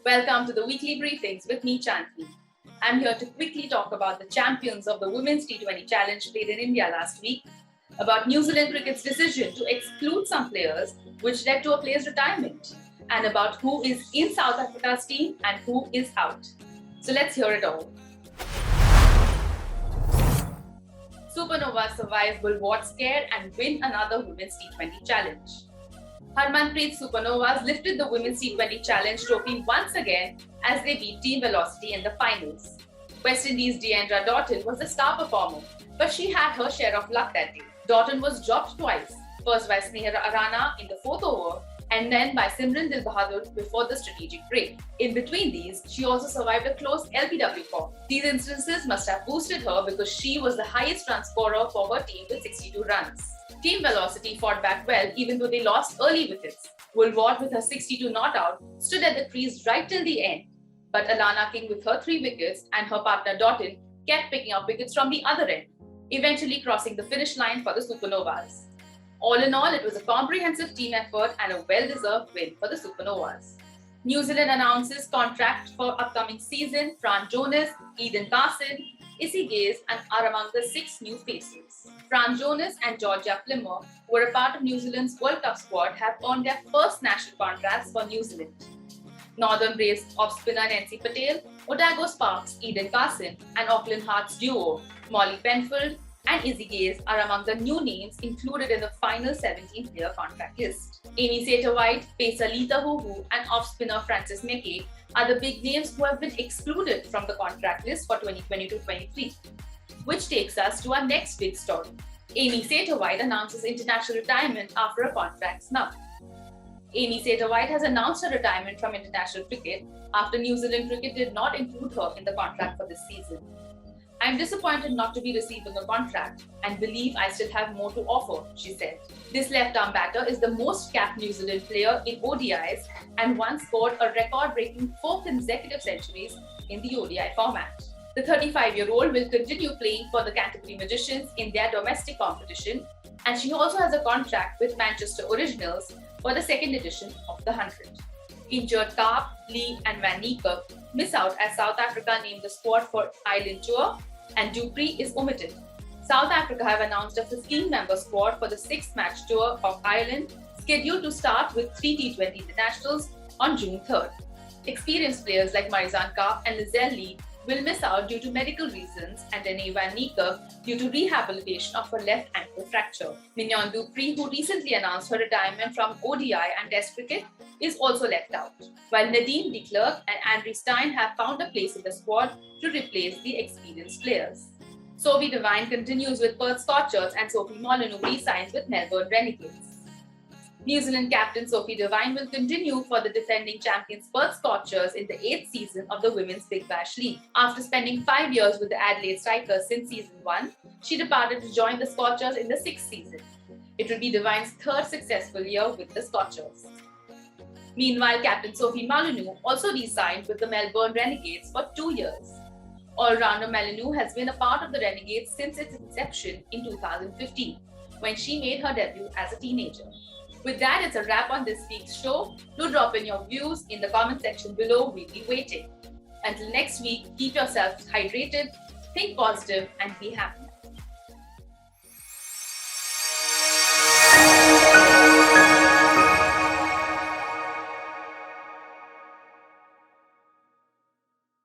Welcome to the weekly briefings with me, Chandni. I'm here to quickly talk about the champions of the Women's T20 Challenge played in India last week, about New Zealand cricket's decision to exclude some players, which led to a player's retirement, and about who is in South Africa's team and who is out. So let's hear it all. Supernovas survive Wolvaardt scare and win another Women's T20 Challenge. Harmanpreet's Supernovas lifted the Women's T20 Challenge trophy once again as they beat Team Velocity in the finals. West Indies' Deandra Doughton was the star performer, but she had her share of luck that day. Doughton was dropped twice, first by Snehara Arana in the fourth over and then by Simran Dil Bahadur before the strategic break. In between these, she also survived a close LBW form. These instances must have boosted her because she was the highest run scorer for her team with 62 runs. Team Velocity fought back well even though they lost early wickets. Wolvaardt with her 62 not out stood at the crease right till the end, but Alana King with her 3 wickets and her partner Doughton kept picking up wickets from the other end, eventually crossing the finish line for the Supernovas. All in all, it was a comprehensive team effort and a well-deserved win for the Supernovas. New Zealand announces contract for upcoming season. Fran Jonas, Eden Carson, Issy Gaze are among the 6 new faces. Fran Jonas and Georgia Plimmer, who were a part of New Zealand's World Cup squad, have earned their first national contracts for New Zealand. Northern Brace off-spinner Nancy Patel, Otago Sparks, Eden Carson, and Auckland Hearts duo Molly Penfield and Izzy Gaze are among the new names included in the final 17-player contract list. Amy Satterwhite, pacer Leetha Huhu, and off-spinner Francis McKay are the big names who have been excluded from the contract list for 2022-23. Which takes us to our next big story. Amy Satterwhite announces international retirement after a contract snub. Amy Satterwhite has announced her retirement from international cricket after New Zealand cricket did not include her in the contract for this season. "I am disappointed not to be receiving a contract and believe I still have more to offer," she said. This left-arm batter is the most capped New Zealand player in ODIs and once scored a record-breaking 4 consecutive centuries in the ODI format. The 35-year-old will continue playing for the Canterbury Magicians in their domestic competition, and she also has a contract with Manchester Originals for the second edition of the 100. Injured Karp, Lee and Van Niekerk miss out as South Africa named the squad for Island Tour and Dupree is omitted. South Africa have announced a 15-member squad for the 6th-match tour of Ireland, scheduled to start with 3 T20 internationals on June 3rd. Experienced players like Marizanne Kaur and Lizelle Lee will miss out due to medical reasons and Renee Van Niekerk due to rehabilitation of her left ankle fracture. Mignon Dupree, who recently announced her retirement from ODI and Test cricket, is also left out, while Nadine de Klerk and Andre Stein have found a place in the squad to replace the experienced players. Sophie Devine continues with Perth Scorchers and Sophie Molyneux re-signs with Melbourne Renegades. New Zealand captain Sophie Devine will continue for the defending champions Perth Scorchers in the 8th season of the Women's Big Bash League. After spending 5 years with the Adelaide Strikers since season 1, she departed to join the Scorchers in the 6th season. It will be Devine's 3rd successful year with the Scorchers. Meanwhile, captain Sophie Molyneux also re-signed with the Melbourne Renegades for 2 years. All-rounder Molyneux has been a part of the Renegades since its inception in 2015, when she made her debut as a teenager. With that, it's a wrap on this week's show. Do drop in your views in the comment section below. We'll be waiting. Until next week, keep yourself hydrated, think positive, and be happy.